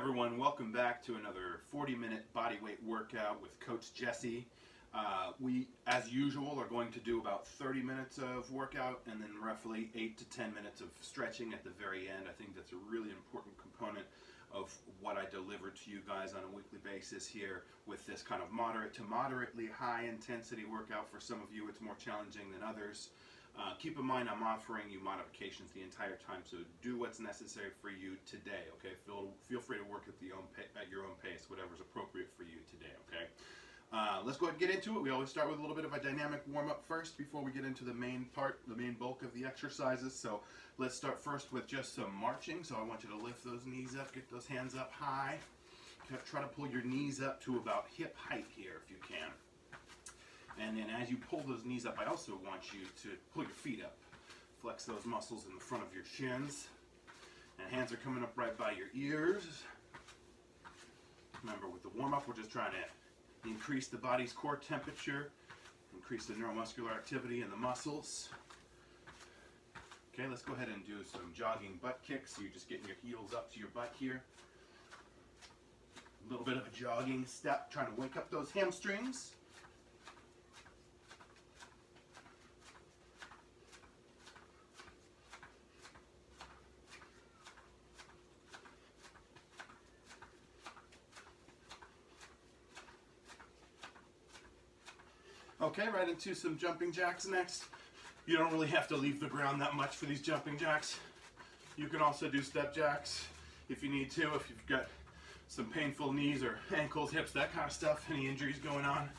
everyone, welcome back to another 40-minute bodyweight workout with Coach Jesse. We, as usual, are going to do about 30 minutes of workout and then roughly 8 to 10 minutes of stretching at the very end. I think that's a really important component of what I deliver to you guys on a weekly basis here with this kind of moderate to moderately high intensity workout. For some of you, it's more challenging than others. Keep in mind, I'm offering you modifications the entire time, so do what's necessary for you today, okay? Feel free to work at your own pace, whatever's appropriate for you today, okay? Let's go ahead and get into it. We always start with a little bit of a dynamic warm-up first before we get into the main part, the main bulk of the exercises. So let's start first with just some marching. So I want you to lift those knees up, get those hands up high. Try to pull your knees up to about hip height here if you can. And then as you pull those knees up, I also want you to pull your feet up. Flex those muscles in the front of your shins. And hands are coming up right by your ears. Remember, with the warm-up, we're just trying to increase the body's core temperature, increase the neuromuscular activity in the muscles. Okay, let's go ahead and do some jogging butt kicks. So you're just getting your heels up to your butt here. A little bit of a jogging step, trying to wake up those hamstrings. Okay, right into some jumping jacks next. You don't really have to leave the ground that much for these jumping jacks. You can also do step jacks if you need to, if you've got some painful knees or ankles, hips, that kind of stuff, any injuries going on.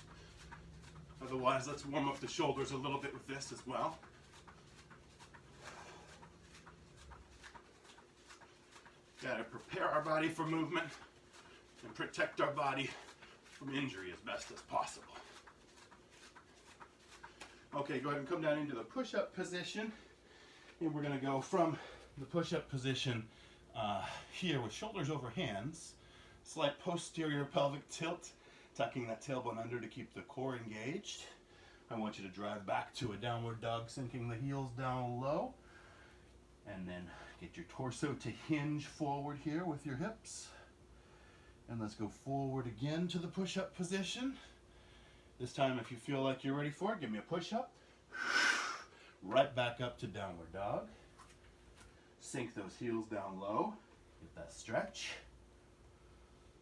Otherwise, let's warm up the shoulders a little bit with this as well. Gotta prepare our body for movement and protect our body from injury as best as possible. Okay, go ahead and come down into the push-up position. And we're gonna go from the push-up position here with shoulders over hands, slight posterior pelvic tilt, tucking that tailbone under to keep the core engaged. I want you to drive back to a downward dog, sinking the heels down low. And then get your torso to hinge forward here with your hips. And let's go forward again to the push-up position. This time, if you feel like you're ready for it, give me a push-up. Right back up to downward dog. Sink those heels down low. Get that stretch.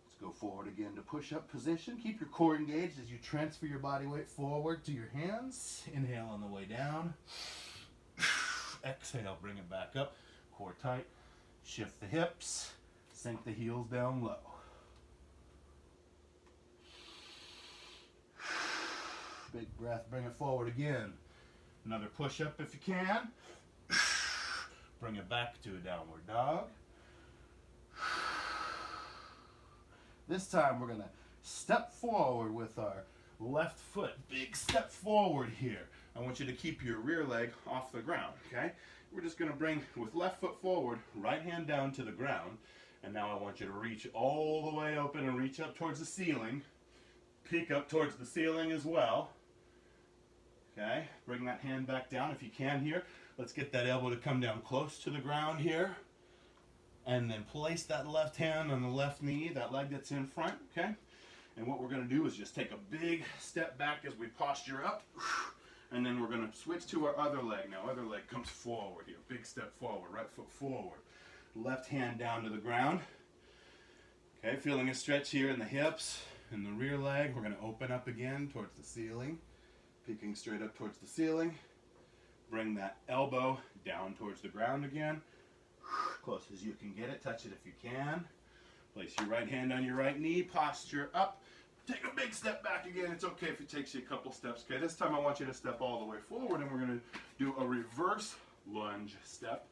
Let's go forward again to push-up position. Keep your core engaged as you transfer your body weight forward to your hands. Inhale on the way down. Exhale, bring it back up. Core tight. Shift the hips. Sink the heels down low. Big breath, bring it forward again. Another push-up if you can. Bring it back to a downward dog. This time we're gonna step forward with our left foot. Big step forward here. I want you to keep your rear leg off the ground, okay? We're just gonna bring, with left foot forward, right hand down to the ground. And now I want you to reach all the way open and reach up towards the ceiling. Peek up towards the ceiling as well. Okay, bring that hand back down if you can here. Let's get that elbow to come down close to the ground here. And then place that left hand on the left knee, that leg that's in front, okay? And what we're gonna do is just take a big step back as we posture up. And then we're gonna switch to our other leg now. Other leg comes forward here, big step forward, right foot forward. Left hand down to the ground. Okay, feeling a stretch here in the hips and the rear leg. We're gonna open up again towards the ceiling. Peeking straight up towards the ceiling. Bring that elbow down towards the ground again. Close as you can get it. Touch it if you can. Place your right hand on your right knee. Posture up. Take a big step back again. It's okay if it takes you a couple steps. Okay, this time I want you to step all the way forward and we're going to do a reverse lunge step.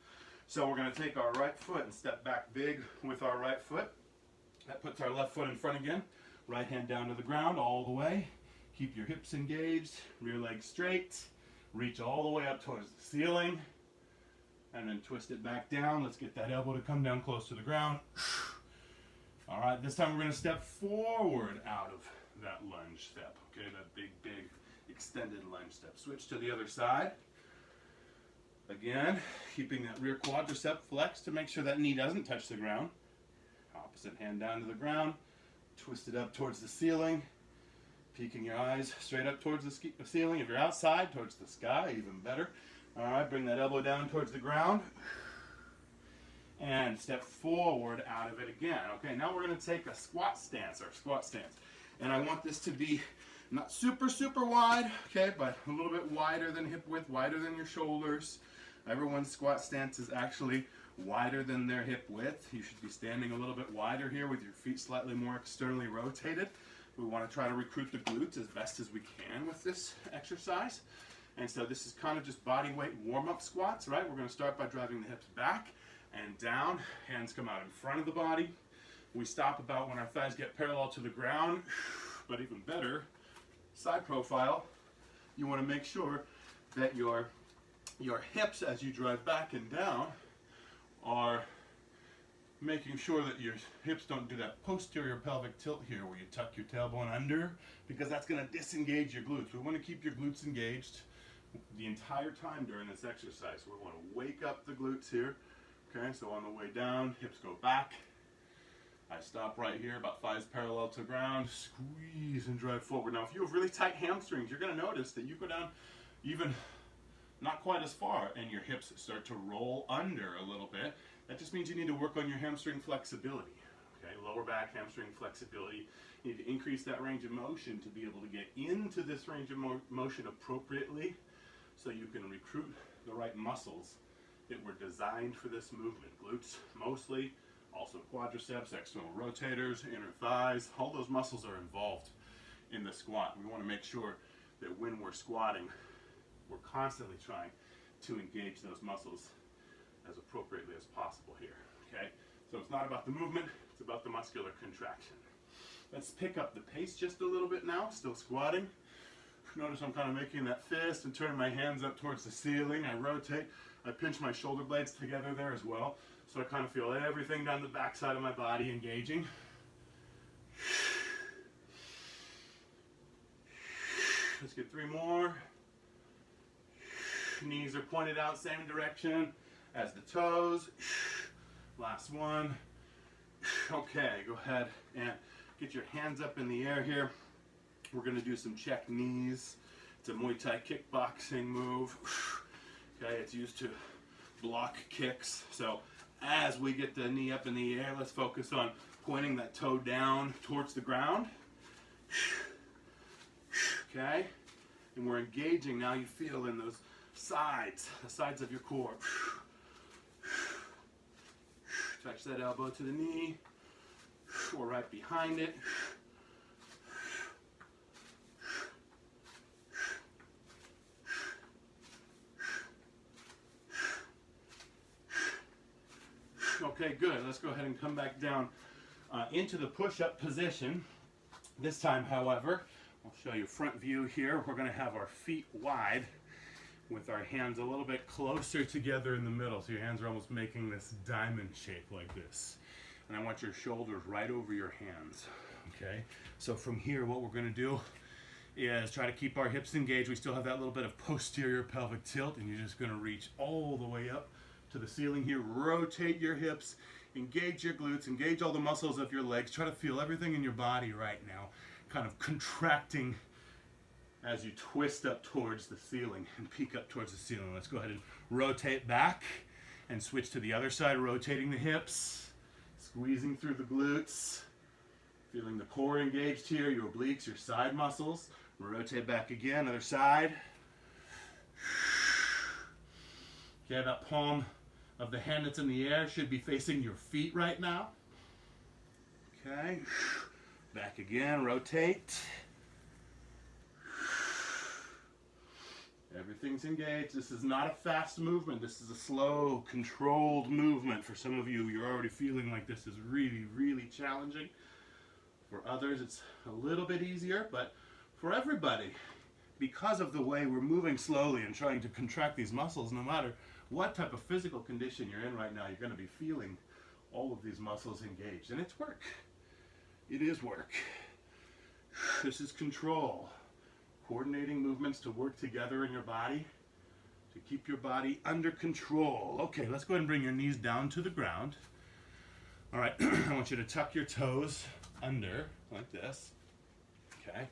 So we're going to take our right foot and step back big with our right foot. That puts our left foot in front again. Right hand down to the ground all the way. Keep your hips engaged, rear leg straight. Reach all the way up towards the ceiling. And then twist it back down. Let's get that elbow to come down close to the ground. All right, this time we're going to step forward out of that lunge step. Okay, that big extended lunge step. Switch to the other side. Again, keeping that rear quadricep flexed to make sure that knee doesn't touch the ground. Opposite hand down to the ground. Twist it up towards the ceiling. Peeking your eyes straight up towards the ceiling. If you're outside, towards the sky, even better. All right, bring that elbow down towards the ground. And step forward out of it again. Okay, now we're going to take a squat stance, And I want this to be not super, super wide, okay, but a little bit wider than hip width, wider than your shoulders. Everyone's squat stance is actually wider than their hip width. You should be standing a little bit wider here with your feet slightly more externally rotated. We want to try to recruit the glutes as best as we can with this exercise. And so this is kind of just body weight warm-up squats, right? We're going to start by driving the hips back and down. Hands come out in front of the body. We stop about when our thighs get parallel to the ground, but even better, side profile. You want to make sure that your hips, as you drive back and down, are making sure that your hips don't do that posterior pelvic tilt here where you tuck your tailbone under, because that's going to disengage your glutes. We want to keep your glutes engaged the entire time during this exercise. We want to wake up the glutes here. Okay, so on the way down, hips go back. I stop right here, about thighs parallel to ground, squeeze and drive forward. Now, if you have really tight hamstrings, you're going to notice that you go down even not quite as far, and your hips start to roll under a little bit. That just means you need to work on your hamstring flexibility. Okay, lower back hamstring flexibility. You need to increase that range of motion to be able to get into this range of motion appropriately, so you can recruit the right muscles that were designed for this movement. Glutes mostly, also quadriceps, external rotators, inner thighs. All those muscles are involved in the squat. We want to make sure that when we're squatting, we're constantly trying to engage those muscles as appropriately as possible here, okay? So it's not about the movement, it's about the muscular contraction. Let's pick up the pace just a little bit now, still squatting. Notice I'm kind of making that fist and turning my hands up towards the ceiling. I rotate, I pinch my shoulder blades together there as well. So I kind of feel everything down the back side of my body engaging. Let's get 3 more. Knees are pointed out same direction as the toes. Last one. Okay, go ahead and get your hands up in the air here. We're going to do some check knees. It's a Muay Thai kickboxing move. Okay, it's used to block kicks. So as we get the knee up in the air, let's focus on pointing that toe down towards the ground. Okay, and we're engaging now. You feel in those sides, the sides of your core. Touch that elbow to the knee, or right behind it. Okay, good. Let's go ahead and come back down into the push-up position. This time, however, I'll show you front view here. We're going to have our feet wide with our hands a little bit closer together in the middle. So your hands are almost making this diamond shape like this. And I want your shoulders right over your hands. Okay? So from here, what we're going to do is try to keep our hips engaged. We still have that little bit of posterior pelvic tilt, and you're just going to reach all the way up to the ceiling here. Rotate your hips, engage your glutes, engage all the muscles of your legs. Try to feel everything in your body right now kind of contracting as you twist up towards the ceiling and peek up towards the ceiling. Let's go ahead and rotate back and switch to the other side, rotating the hips, squeezing through the glutes, feeling the core engaged here, your obliques, your side muscles. Rotate back again, other side. Okay, that palm of the hand that's in the air should be facing your feet right now. Okay, back again, rotate. Everything's engaged. This is not a fast movement. This is a slow, controlled movement. For some of you, you're already feeling like this is really, really challenging. For others, it's a little bit easier, but for everybody, because of the way we're moving slowly and trying to contract these muscles, no matter what type of physical condition you're in right now, you're going to be feeling all of these muscles engaged. And it's work. It is work. This is control. Coordinating movements to work together in your body to keep your body under control. Okay, let's go ahead and bring your knees down to the ground. All right, I want you to tuck your toes under like this. Okay,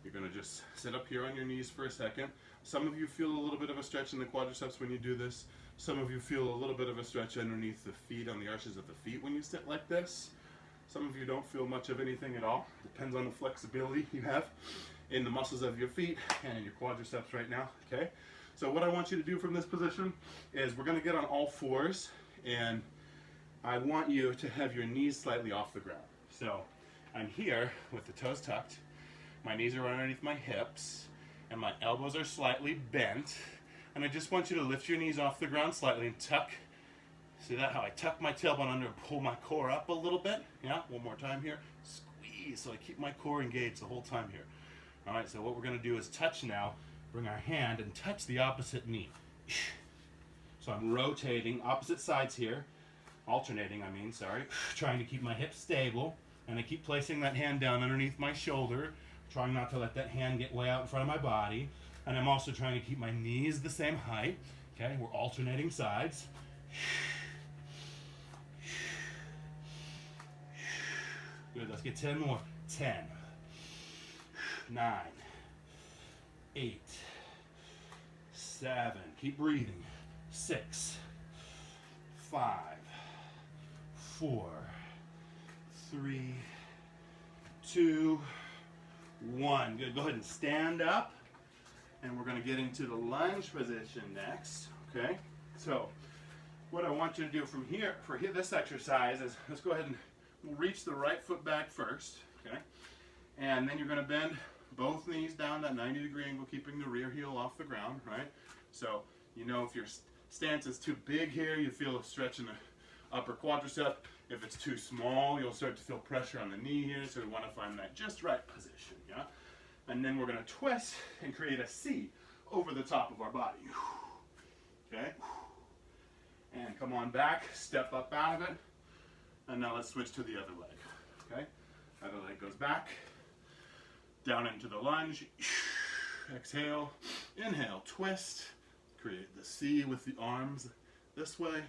you're gonna just sit up here on your knees for a second. Some of you feel a little bit of a stretch in the quadriceps when you do this. Some of you feel a little bit of a stretch underneath the feet, on the arches of the feet when you sit like this. Some of you don't feel much of anything at all. Depends on the flexibility you have in the muscles of your feet and in your quadriceps right now, okay? So what I want you to do from this position is we're gonna get on all fours, and I want you to have your knees slightly off the ground. So I'm here with the toes tucked, my knees are underneath my hips, and my elbows are slightly bent, and I just want you to lift your knees off the ground slightly and tuck. See that, how I tuck my tailbone under and pull my core up a little bit? Yeah, one more time here. Squeeze, so I keep my core engaged the whole time here. All right, so what we're gonna do is touch now, bring our hand and touch the opposite knee. So I'm rotating opposite sides here, alternating, trying to keep my hips stable, and I keep placing that hand down underneath my shoulder, trying not to let that hand get way out in front of my body, and I'm also trying to keep my knees the same height. Okay, we're alternating sides. Good, let's get 10 more. 10, 9, 8, 7, keep breathing. 6, 5, 4, 3, 2, 1. Good, go ahead and stand up. And we're gonna get into the lunge position next, okay? So, what I want you to do from here, for this exercise is, let's go ahead and we'll reach the right foot back first, okay? And then you're gonna bend both knees down that 90-degree angle, keeping the rear heel off the ground, right? So, you know, if your stance is too big here, you feel a stretch in the upper quadricep. If it's too small, you'll start to feel pressure on the knee here, so we wanna find that just right position, yeah? And then we're gonna twist and create a C over the top of our body, okay? And come on back, step up out of it, and now let's switch to the other leg, okay? Other leg goes back, down into the lunge, exhale, inhale, twist, create the C with the arms this way,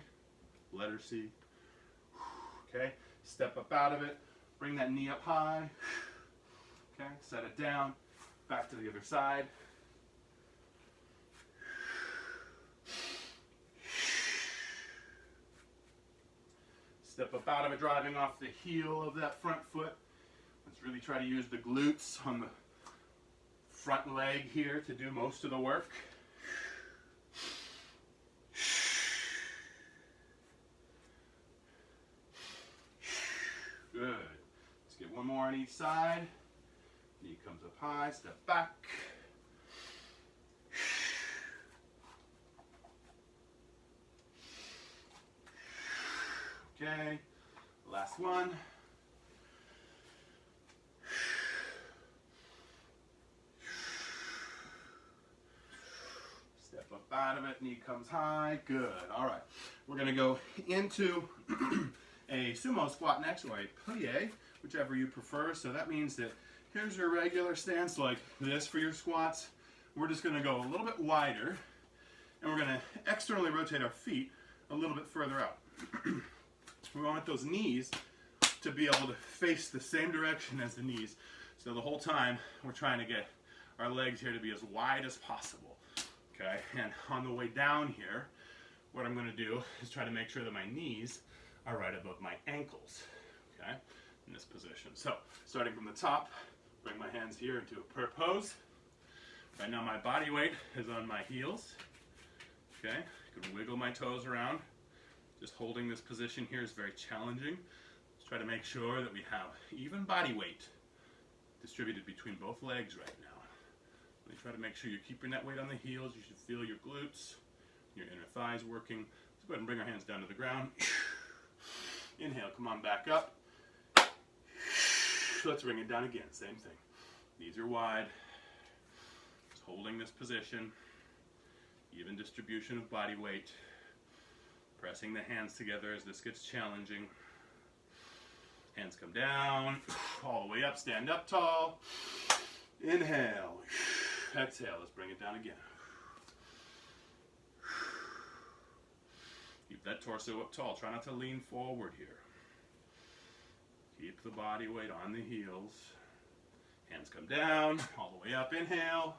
letter C, okay? Step up out of it, bring that knee up high, okay? Set it down, back to the other side. Step up out of it, driving off the heel of that front foot. Let's really try to use the glutes on the front leg here to do most of the work. Good. Let's get one more on each side. Knee comes up high, step back. Okay, last one. Step up out of it, knee comes high, good. All right, we're gonna go into a sumo squat next, or a plie, whichever you prefer. So that means that here's your regular stance like this for your squats. We're just gonna go a little bit wider, and we're gonna externally rotate our feet a little bit further out. We want those knees to be able to face the same direction as the knees. So the whole time we're trying to get our legs here to be as wide as possible. Okay, and on the way down here, what I'm going to do is try to make sure that my knees are right above my ankles. Okay, in this position. So starting from the top, bring my hands here into a prayer pose. Right now my body weight is on my heels. Okay, I can wiggle my toes around. Just holding this position here is very challenging. Let's try to make sure that we have even body weight distributed between both legs right now. Really try to make sure you're keeping that weight on the heels. You should feel your glutes, your inner thighs working. Let's go ahead and bring our hands down to the ground. Inhale, come on back up. Let's bring it down again, same thing. Knees are wide. Just holding this position. Even distribution of body weight. Pressing the hands together as this gets challenging. Hands come down, all the way up, stand up tall. Inhale, exhale, let's bring it down again. Keep that torso up tall, try not to lean forward here. Keep the body weight on the heels. Hands come down, all the way up, inhale.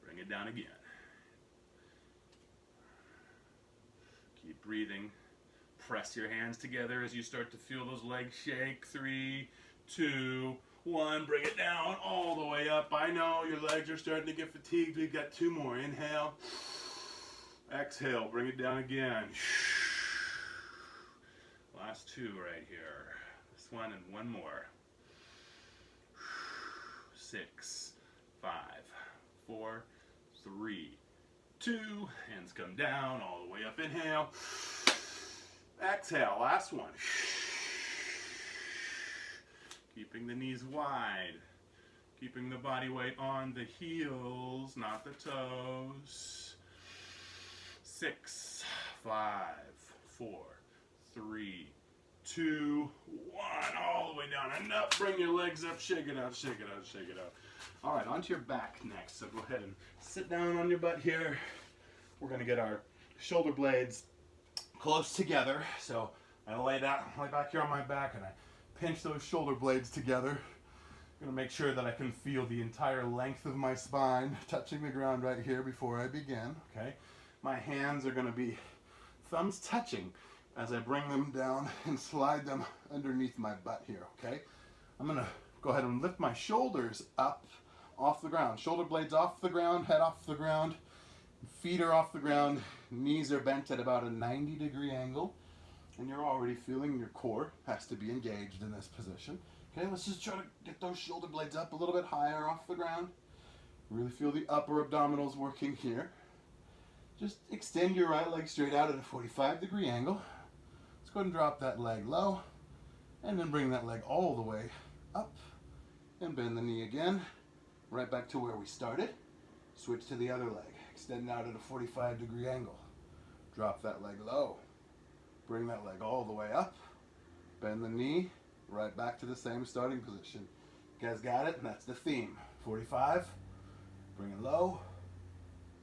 Bring it down again. Keep breathing. Press your hands together as you start to feel those legs shake. 3, 2, 1. Bring it down all the way up. I know your legs are starting to get fatigued. We've got 2 more. Inhale. Exhale. Bring it down again. Last 2 right here. This one and 1 more. 6, 5, 4, 3, 2. Hands come down all the way up. Inhale. Exhale. Last one. Keeping the knees wide. Keeping the body weight on the heels, not the toes. 6, 5, 4, 3, 2, 1. All the way down and up. Bring your legs up. Shake it out, shake it out, shake it out. All right, onto your back next. So go ahead and sit down on your butt here. We're going to get our shoulder blades close together. So I lay back here on my back and I pinch those shoulder blades together. I'm going to make sure that I can feel the entire length of my spine touching the ground right here before I begin. Okay. My hands are going to be thumbs touching as I bring them down and slide them underneath my butt here. Okay. I'm going to go ahead and lift my shoulders up off the ground. Shoulder blades off the ground, head off the ground. Feet are off the ground, knees are bent at about a 90-degree angle, and you're already feeling your core has to be engaged in this position. Okay, let's just try to get those shoulder blades up a little bit higher off the ground. Really feel the upper abdominals working here. Just extend your right leg straight out at a 45-degree angle. Let's go ahead and drop that leg low, and then bring that leg all the way up, and bend the knee again, right back to where we started. Switch to the other leg. Extend out at a 45-degree angle. Drop that leg low. Bring that leg all the way up. Bend the knee. Right back to the same starting position. You guys got it? That's the theme. 45. Bring it low.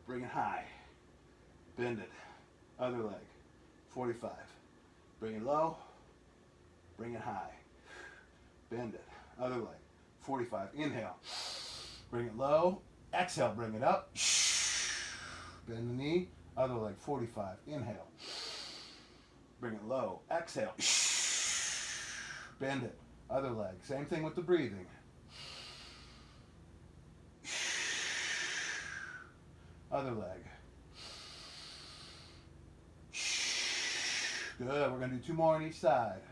Bring it high. Bend it. Other leg. 45. Bring it low. Bring it high. Bend it. Other leg. 45. Inhale. Bring it low. Exhale. Bring it up. Bend the knee, other leg, 45. Inhale. Bring it low. Exhale. Bend it. Other leg. Same thing with the breathing. Other leg. Good. We're going to do 2 more on each side.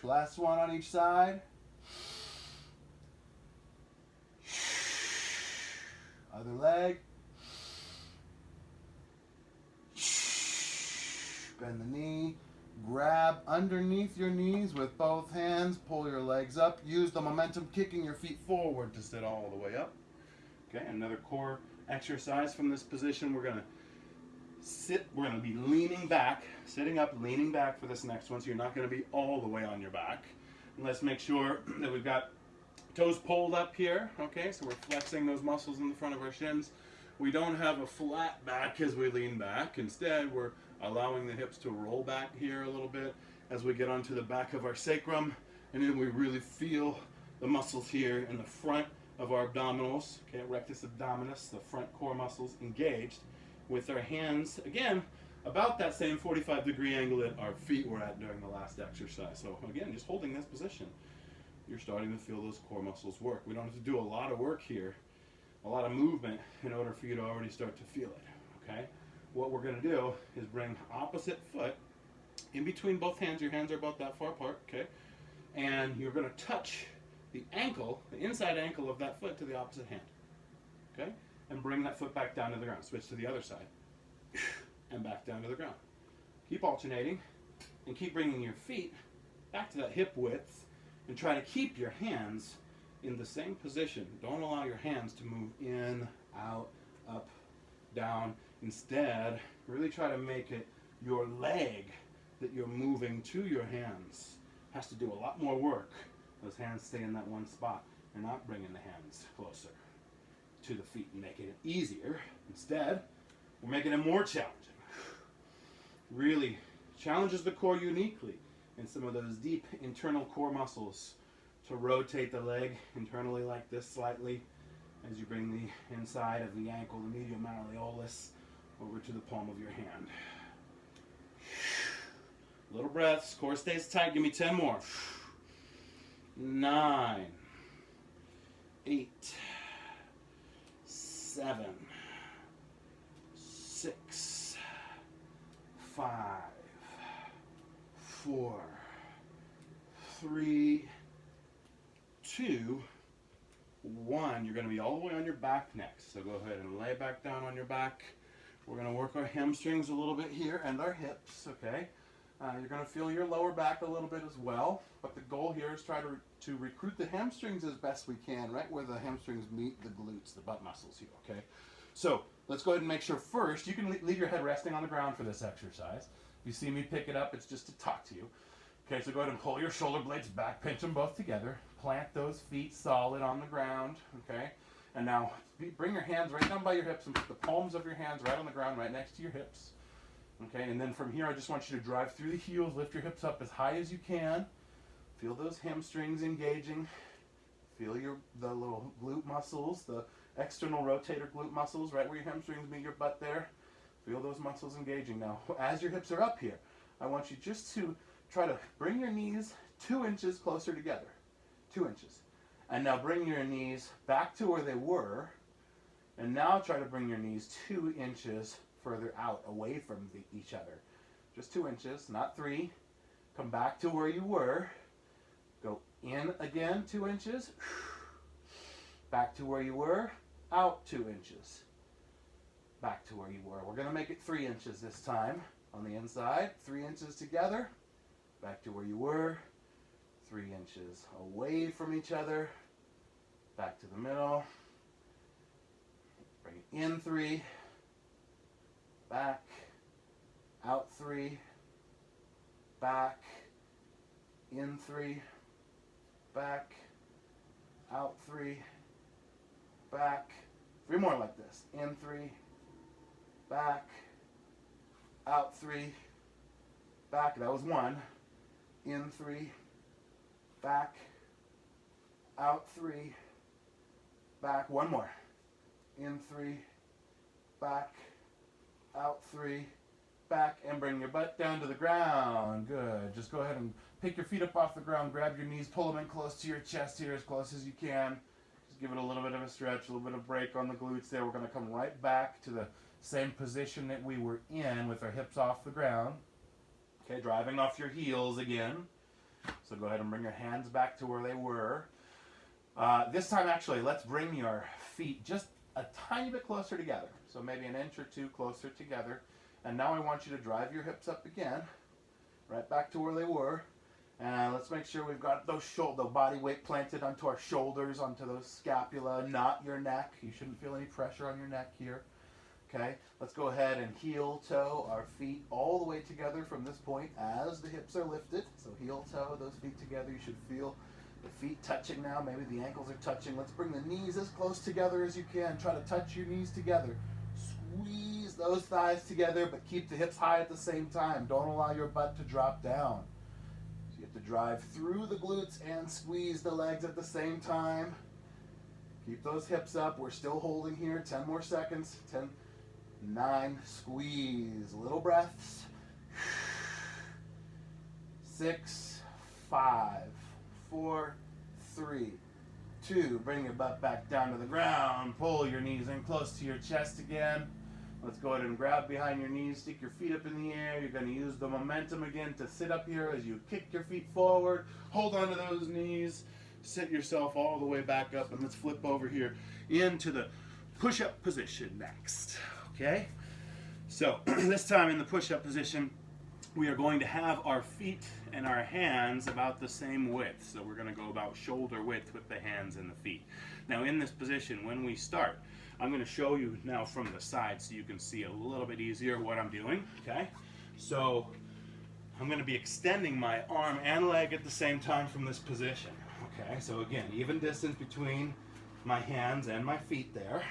Last one on each side. Other leg. Bend the knee. Grab underneath your knees with both hands. Pull your legs up. Use the momentum kicking your feet forward to sit all the way up. Okay, another core exercise from this position. We're going to sit, we're going to be leaning back, sitting up, leaning back for this next one, so you're not going to be all the way on your back. And let's make sure that we've got toes pulled up here, okay, so we're flexing those muscles in the front of our shins. We don't have a flat back as we lean back. Instead, we're allowing the hips to roll back here a little bit as we get onto the back of our sacrum, and then we really feel the muscles here in the front of our abdominals, okay, rectus abdominis, the front core muscles engaged, with our hands, again, about that same 45-degree angle that our feet were at during the last exercise. So again, just holding this position, you're starting to feel those core muscles work. We don't have to do a lot of work here, a lot of movement in order for you to already start to feel it, okay? What we're going to do is bring opposite foot in between both hands. Your hands are about that far apart, okay? And you're going to touch the ankle, the inside ankle of that foot to the opposite hand, okay? And bring that foot back down to the ground. Switch to the other side. And back down to the ground. Keep alternating and keep bringing your feet back to that hip width and try to keep your hands in the same position. Don't allow your hands to move in, out, up, down. Instead, really try to make it your leg that you're moving to your hands. has to do a lot more work. Those hands stay in that one spot. You're not bringing the hands closer to the feet and making it easier. Instead, we're making it more challenging. Really challenges the core uniquely in some of those deep internal core muscles to rotate the leg internally like this slightly as you bring the inside of the ankle, the medial malleolus, over to the palm of your hand. Little breaths, core stays tight. Give me 10 more. 9, 8, 7, 6, 5, 4, 3, 2, 1. You're going to be all the way on your back next. So go ahead and lay back down on your back. We're going to work our hamstrings a little bit here and our hips, okay? You're going to feel your lower back a little bit as well, but the goal here is try to recruit the hamstrings as best we can, right where the hamstrings meet the glutes, the butt muscles here, okay? So let's go ahead and make sure first, you can leave your head resting on the ground for this exercise. If you see me pick it up, it's just to talk to you. Okay, so go ahead and pull your shoulder blades back, pinch them both together, plant those feet solid on the ground, okay? And now bring your hands right down by your hips and put the palms of your hands right on the ground, right next to your hips. Okay, and then from here, I just want you to drive through the heels, lift your hips up as high as you can. Feel those hamstrings engaging. Feel the little glute muscles, the external rotator glute muscles, right where your hamstrings meet your butt there. Feel those muscles engaging. Now, as your hips are up here, I want you just to try to bring your knees 2 inches closer together. 2 inches. And now bring your knees back to where they were. And now try to bring your knees 2 inches further out, away from each other. Just 2 inches, not 3. Come back to where you were. Go in again, 2 inches. Back to where you were. Out 2 inches. Back to where you were. We're going to make it 3 inches this time on the inside. 3 inches together. Back to where you were. 3 inches away from each other. Back to the middle. Bring it in 3. Back, out 3, back, in 3, back, out 3, back. 3 more like this. In 3, back, out 3, back. That was 1. In 3, back, out 3, back. 1 more. In 3, back, out 3, back, and bring your butt down to the ground. Good. Just go ahead and pick your feet up off the ground, grab your knees, pull them in close to your chest here, as close as you can. Just give it a little bit of a stretch, a little bit of break on the glutes there. We're going to come right back to the same position that we were in with our hips off the ground. Okay, driving off your heels again. So go ahead and bring your hands back to where they were. This time, actually, let's bring your feet just a tiny bit closer together. So maybe an inch or 2 closer together. And now I want you to drive your hips up again, right back to where they were. And let's make sure we've got the body weight planted onto our shoulders, onto those scapula, not your neck. You shouldn't feel any pressure on your neck here. Okay, let's go ahead and heel toe our feet all the way together from this point as the hips are lifted. So heel toe, those feet together. You should feel the feet touching now. Maybe the ankles are touching. Let's bring the knees as close together as you can. Try to touch your knees together. Squeeze those thighs together, but keep the hips high at the same time. Don't allow your butt to drop down. So you have to drive through the glutes and squeeze the legs at the same time. Keep those hips up. We're still holding here. 10 more seconds. 10, 9, squeeze. Little breaths. 6, 5, 4, 3, 2. Bring your butt back down to the ground. Pull your knees in close to your chest again. Let's go ahead and grab behind your knees. Stick your feet up in the air. You're going to use the momentum again to sit up here as you kick your feet forward. Hold on to those knees. Sit yourself all the way back up, and let's flip over here into the push-up position next. Okay? So this time in the push-up position, we are going to have our feet and our hands about the same width. So we're going to go about shoulder width with the hands and the feet. Now in this position, when we start, I'm going to show you now from the side so you can see a little bit easier what I'm doing. Okay? So I'm going to be extending my arm and leg at the same time from this position. Okay, so again, even distance between my hands and my feet there.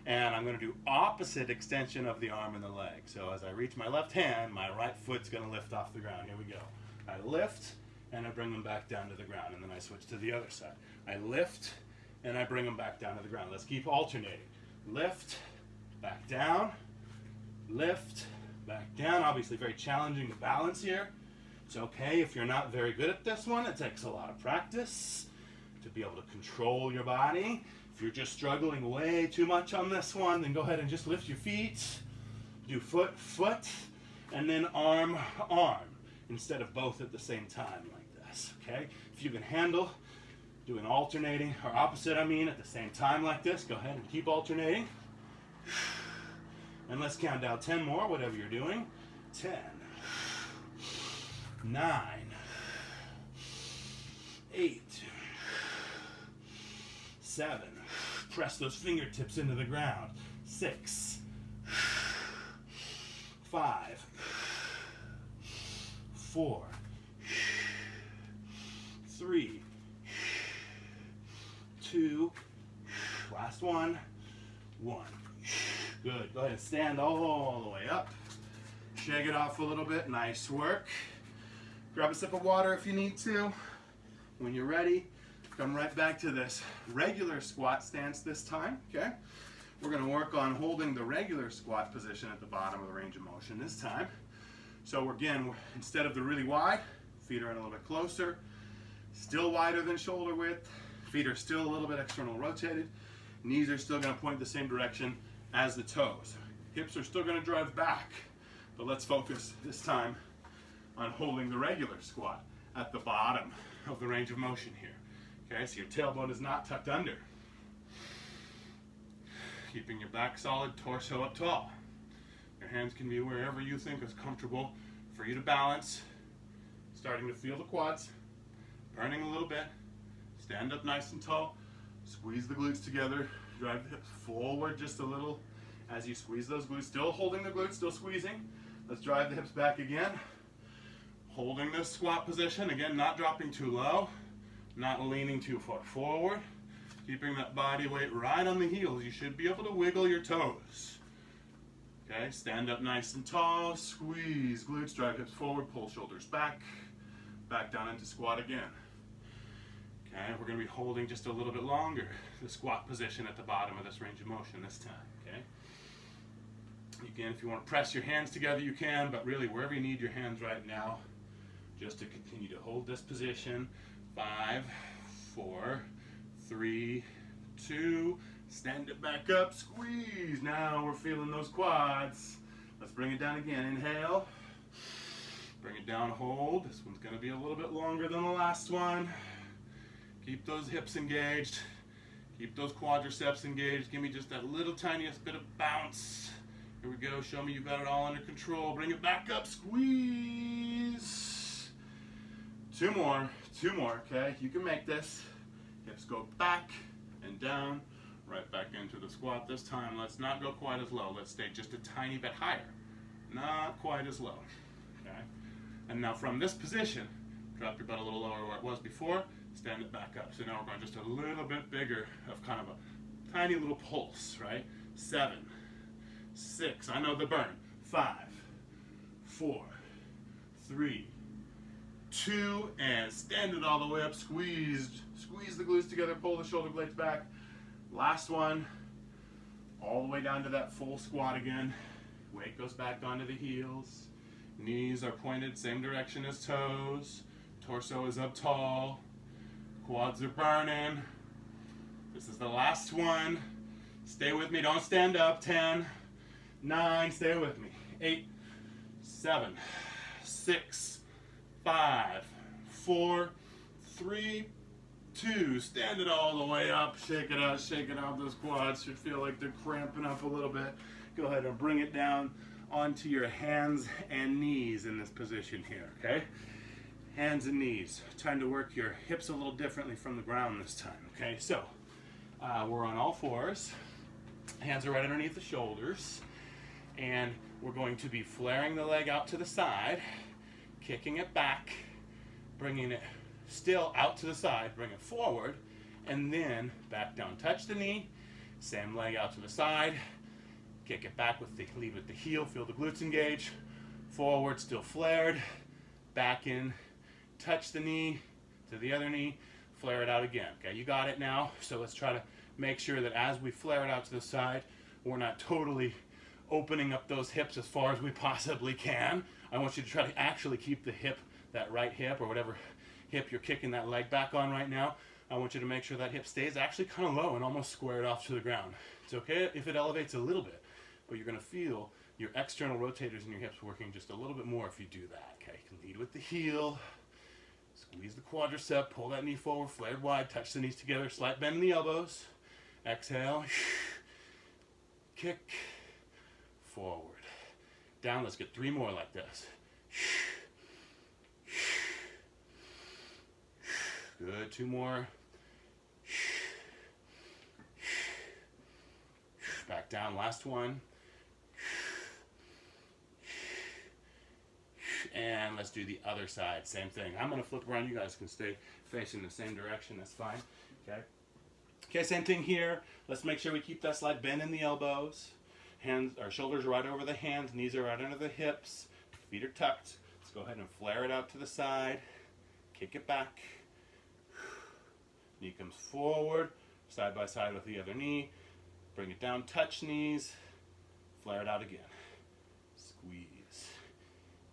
And I'm going to do opposite extension of the arm and the leg. So as I reach my left hand, my right foot's going to lift off the ground. Here we go. I lift and I bring them back down to the ground, and then I switch to the other side. I lift and I bring them back down to the ground. Let's keep alternating. Lift, back down, lift, back down. Obviously very challenging to balance here. It's okay if you're not very good at this one. It takes a lot of practice to be able to control your body. If you're just struggling way too much on this one, then go ahead and just lift your feet. Do foot, foot, and then arm, arm, instead of both at the same time like this, okay? If you can handle doing alternating, or opposite I mean, at the same time like this, go ahead and keep alternating. And let's count down 10 more, whatever you're doing. 10, 9, 8, 7. Press those fingertips into the ground. 6, 5, 4, 3, 2, last one, 1. Good. Go ahead and stand all the way up. Shake it off a little bit. Nice work. Grab a sip of water if you need to. When you're ready, come right back to this regular squat stance this time, okay? We're going to work on holding the regular squat position at the bottom of the range of motion this time. So again, instead of the really wide, feet are in a little bit closer, still wider than shoulder width, feet are still a little bit external rotated, knees are still going to point the same direction as the toes. Hips are still going to drive back, but let's focus this time on holding the regular squat at the bottom of the range of motion here. Okay, so your tailbone is not tucked under. Keeping your back solid, torso up tall. Your hands can be wherever you think is comfortable for you to balance. Starting to feel the quads, burning a little bit. Stand up nice and tall. Squeeze the glutes together. Drive the hips forward just a little as you squeeze those glutes. Still holding the glutes, still squeezing. Let's drive the hips back again. Holding this squat position. Again, not dropping too low. Not leaning too far forward. Keeping that body weight right on the heels. You should be able to wiggle your toes. Okay, stand up nice and tall. Squeeze glutes, drive hips forward, pull shoulders back. Back down into squat again. Okay, we're going to be holding just a little bit longer the squat position at the bottom of this range of motion this time. Okay. Again, if you want to press your hands together, you can, but really wherever you need your hands right now, just to continue to hold this position. 5, 4, 3, 2, stand it back up, squeeze. Now we're feeling those quads. Let's bring it down again. Inhale. Bring it down, hold. This one's going to be a little bit longer than the last one. Keep those hips engaged. Keep those quadriceps engaged. Give me just that little tiniest bit of bounce. Here we go. Show me you got it all under control. Bring it back up. Squeeze. Two more, okay? You can make this. Hips go back and down, right back into the squat. This time, let's not go quite as low. Let's stay just a tiny bit higher. Not quite as low, okay? And now from this position, drop your butt a little lower where it was before, stand it back up. So now we're going just a little bit bigger of kind of a tiny little pulse, right? 7, 6, I know the burn. 5, 4, 3, 2, and stand it all the way up, squeeze the glutes together, pull the shoulder blades back. Last one, all the way down to that full squat again. Weight goes back onto the heels. Knees are pointed same direction as toes. Torso is up tall. Quads are burning. This is the last one. Stay with me, don't stand up. 10, 9, stay with me. 8, 7, 6, 5, 4, 3, 2. Stand it all the way up. Shake it out, shake it out. Those quads should feel like they're cramping up a little bit. Go ahead and bring it down onto your hands and knees in this position here, okay? Hands and knees. Time to work your hips a little differently from the ground this time, okay? So, we're on all fours. Hands are right underneath the shoulders. And we're going to be flaring the leg out to the side, kicking it back, bringing it still out to the side, bring it forward, and then back down. Touch the knee, same leg out to the side, kick it back with the lead with the heel, feel the glutes engage, forward, still flared, back in, touch the knee to the other knee, flare it out again. Okay, you got it now. So let's try to make sure that as we flare it out to the side, we're not totally opening up those hips as far as we possibly can. I want you to try to actually keep the hip, that right hip or whatever hip you're kicking that leg back on right now, I want you to make sure that hip stays actually kind of low and almost squared off to the ground. It's okay if it elevates a little bit, but you're going to feel your external rotators in your hips working just a little bit more if you do that. Okay, you can lead with the heel, squeeze the quadricep, pull that knee forward, flared wide, touch the knees together, slight bend in the elbows. Exhale, kick, forward. Down, let's get 3 more like this. Good, 2 more. Back down, last one. And let's do the other side, same thing. I'm gonna flip around, you guys can stay facing the same direction, that's fine, okay? Okay, same thing here. Let's make sure we keep that slight bend in the elbows. Hands, our shoulders are right over the hands, knees are right under the hips, feet are tucked. Let's go ahead and flare it out to the side, kick it back. Knee comes forward, side by side with the other knee. Bring it down, touch knees, flare it out again. Squeeze.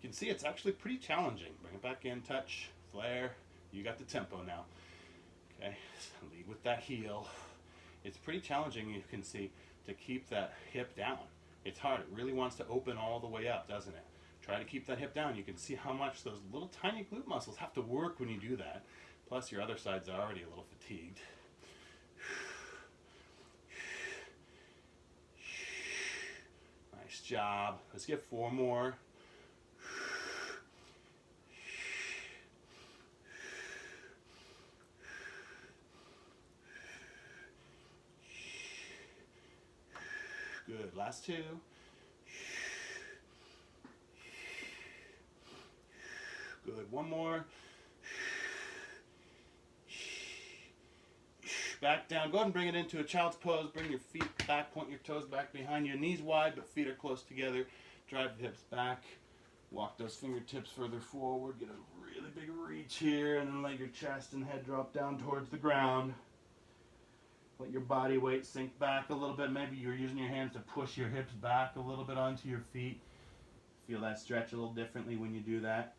You can see it's actually pretty challenging. Bring it back in, touch, flare. You got the tempo now. Okay, lead with that heel. It's pretty challenging, you can see, to keep that hip down. It's hard. It really wants to open all the way up, doesn't it? Try to keep that hip down. You can see how much those little tiny glute muscles have to work when you do that. Plus your other side's already a little fatigued. Nice job. Let's get 4 more. Good. Last 2. Good. 1 more. Back down. Go ahead and bring it into a child's pose. Bring your feet back. Point your toes back behind you. Knees wide, but feet are close together. Drive the hips back. Walk those fingertips further forward. Get a really big reach here, and then let your chest and head drop down towards the ground. Let your body weight sink back a little bit. Maybe you're using your hands to push your hips back a little bit onto your feet. Feel that stretch a little differently when you do that.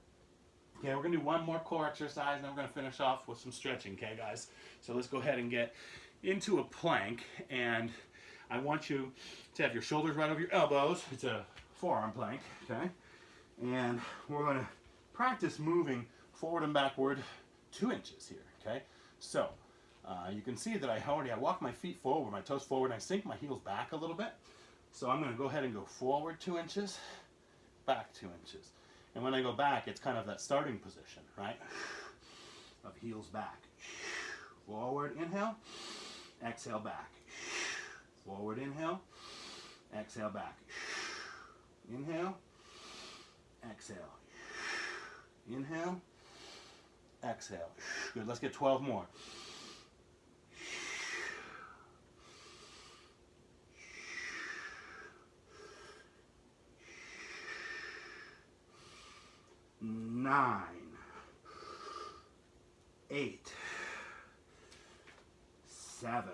Okay, we're going to do 1 more core exercise, and then we're going to finish off with some stretching, okay, guys? So let's go ahead and get into a plank, and I want you to have your shoulders right over your elbows. It's a forearm plank, okay? And we're going to practice moving forward and backward 2 inches here, okay? So you can see that I walk my feet forward, my toes forward, and I sink my heels back a little bit. So I'm going to go ahead and go forward 2 inches, back 2 inches. And when I go back, it's kind of that starting position, right? Of heels back. Forward, inhale, exhale, back. Forward, inhale, exhale, back. Inhale, exhale. Inhale, exhale. Good, let's get 12 more. Nine, 8, 7,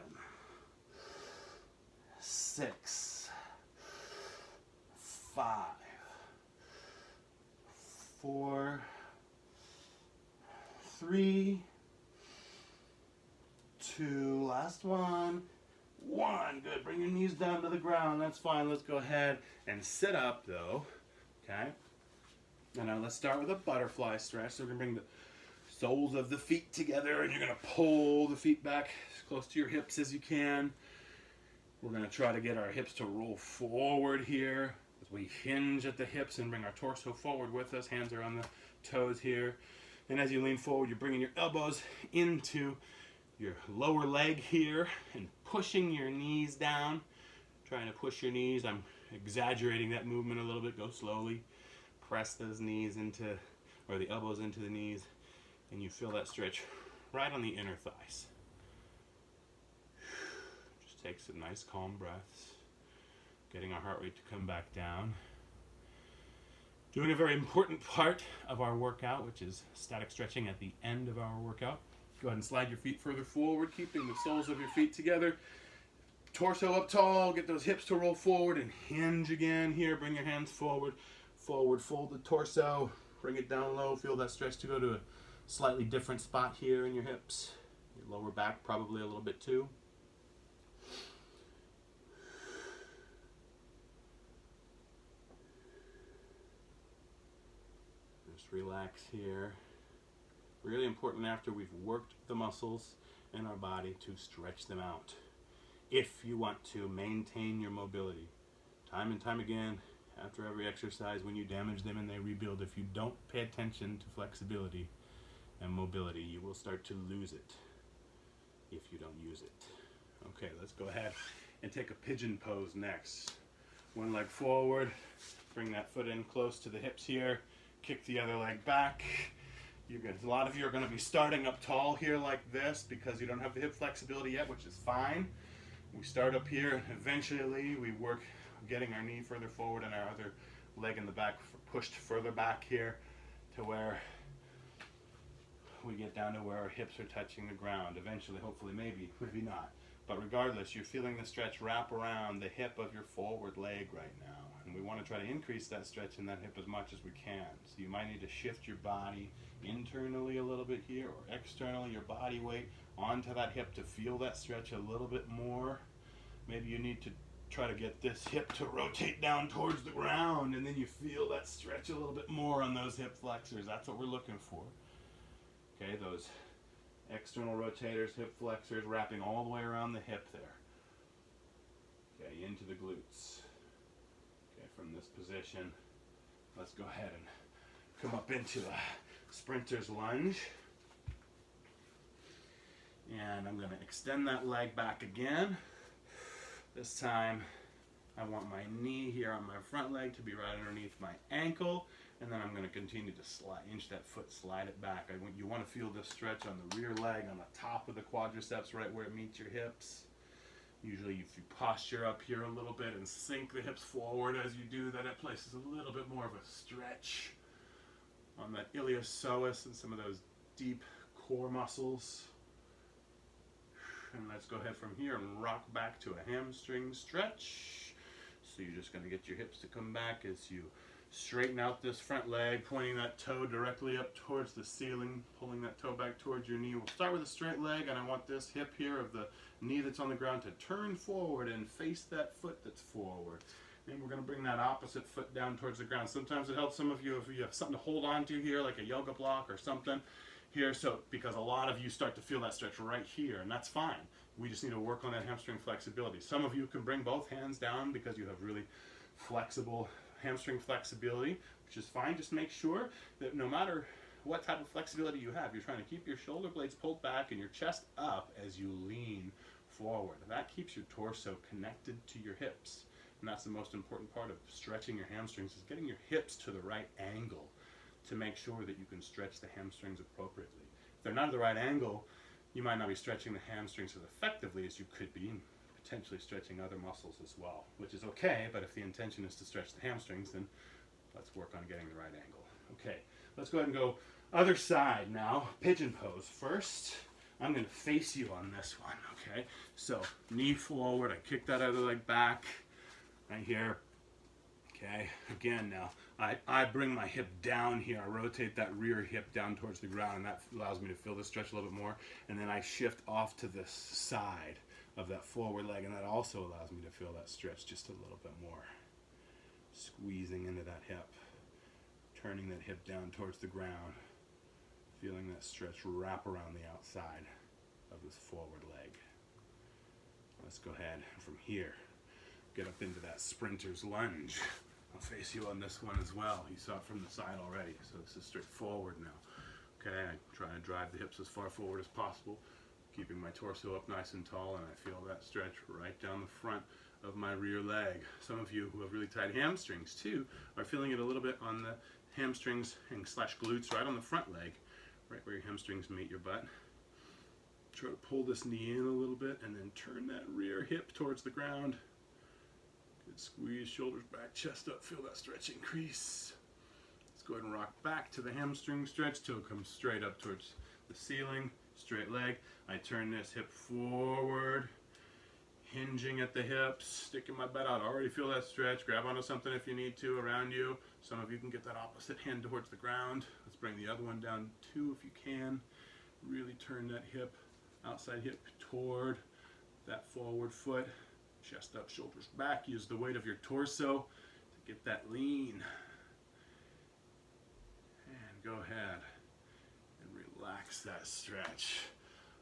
6, 5, 4, 3, 2, last one, 1. Good, bring your knees down to the ground, that's fine. Let's go ahead and sit up though, okay? And now let's start with a butterfly stretch. So we're going to bring the soles of the feet together, and you're going to pull the feet back as close to your hips as you can. We're going to try to get our hips to roll forward here as we hinge at the hips and bring our torso forward with us. Hands are on the toes here. And as you lean forward, you're bringing your elbows into your lower leg here and pushing your knees down. Trying to push your knees. I'm exaggerating that movement a little bit. Go slowly. Press those knees into or the elbows into the knees, and you feel that stretch right on the inner thighs. Just take some nice calm breaths, getting our heart rate to come back down. Doing a very important part of our workout, which is static stretching at the end of our workout. Go ahead and slide your feet further forward, keeping the soles of your feet together. Torso up tall, get those hips to roll forward and hinge again here. Bring your hands forward, forward, fold the torso, bring it down low. Feel that stretch to go to a slightly different spot here in your hips. Your lower back probably a little bit too. Just relax here. Really important after we've worked the muscles in our body to stretch them out. If you want to maintain your mobility, time and time again, after every exercise, when you damage them and they rebuild, if you don't pay attention to flexibility and mobility, you will start to lose it if you don't use it. Okay, let's go ahead and take a pigeon pose next. One leg forward, bring that foot in close to the hips here, kick the other leg back. A lot of you are going to be starting up tall here like this because you don't have the hip flexibility yet, which is fine. We start up here, and eventually we work getting our knee further forward and our other leg in the back pushed further back here to where we get down to where our hips are touching the ground. Eventually, hopefully, maybe not. But regardless, you're feeling the stretch wrap around the hip of your forward leg right now. And we want to try to increase that stretch in that hip as much as we can. So you might need to shift your body internally a little bit here, or externally, your body weight onto that hip to feel that stretch a little bit more. Maybe you need to try to get this hip to rotate down towards the ground, and then you feel that stretch a little bit more on those hip flexors. That's what we're looking for. Okay, those external rotators, hip flexors, wrapping all the way around the hip there. Okay, into the glutes. Okay, from this position, let's go ahead and come up into a sprinter's lunge. And I'm going to extend that leg back again. This time, I want my knee here on my front leg to be right underneath my ankle. And then I'm going to continue to inch that foot, slide it back. You want to feel this stretch on the rear leg, on the top of the quadriceps, right where it meets your hips. Usually if you posture up here a little bit and sink the hips forward as you do that, it places a little bit more of a stretch on that iliopsoas and some of those deep core muscles. And let's go ahead from here and rock back to a hamstring stretch. So you're just going to get your hips to come back as you straighten out this front leg, pointing that toe directly up towards the ceiling, pulling that toe back towards your knee. We'll start with a straight leg, and I want this hip here of the knee that's on the ground to turn forward and face that foot that's forward. Then we're going to bring that opposite foot down towards the ground. Sometimes it helps some of you if you have something to hold on to here, like a yoga block or something here, so because a lot of you start to feel that stretch right here, and that's fine. We just need to work on that hamstring flexibility. Some of you can bring both hands down because you have really flexible hamstring flexibility, which is fine. Just make sure that no matter what type of flexibility you have, you're trying to keep your shoulder blades pulled back and your chest up as you lean forward. That keeps your torso connected to your hips. And that's the most important part of stretching your hamstrings, is getting your hips to the right angle to make sure that you can stretch the hamstrings appropriately. If they're not at the right angle, you might not be stretching the hamstrings as effectively as you could be, and potentially stretching other muscles as well, which is okay, but if the intention is to stretch the hamstrings, then let's work on getting the right angle. Okay, let's go ahead and go other side now. Pigeon pose first. I'm going to face you on this one, okay? So, knee forward, I kick that other leg back, right here. Okay, again now, I bring my hip down here, I rotate that rear hip down towards the ground, and that allows me to feel the stretch a little bit more, and then I shift off to this side of that forward leg, and that also allows me to feel that stretch just a little bit more. Squeezing into that hip, turning that hip down towards the ground, feeling that stretch wrap around the outside of this forward leg. Let's go ahead from here, get up into that sprinter's lunge. I'll face you on this one as well. You saw it from the side already, so this is straight forward now. Okay, I try to drive the hips as far forward as possible, keeping my torso up nice and tall, and I feel that stretch right down the front of my rear leg. Some of you who have really tight hamstrings too are feeling it a little bit on the hamstrings and slash glutes right on the front leg, right where your hamstrings meet your butt. Try to pull this knee in a little bit and then turn that rear hip towards the ground. Good squeeze, shoulders back, chest up, feel that stretch increase. Let's go ahead and rock back to the hamstring stretch. Toe comes straight up towards the ceiling, straight leg. I turn this hip forward, hinging at the hips, sticking my butt out. Already feel that stretch. Grab onto something if you need to around you. Some of you can get that opposite hand towards the ground. Let's bring the other one down too if you can. Really turn that hip, outside hip toward that forward foot. Chest up, shoulders back. Use the weight of your torso to get that lean. And go ahead and relax that stretch.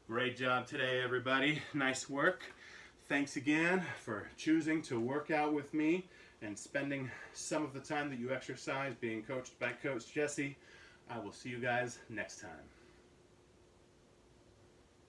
Great job today, everybody. Nice work. Thanks again for choosing to work out with me and spending some of the time that you exercise being coached by Coach Jesse. I will see you guys next time.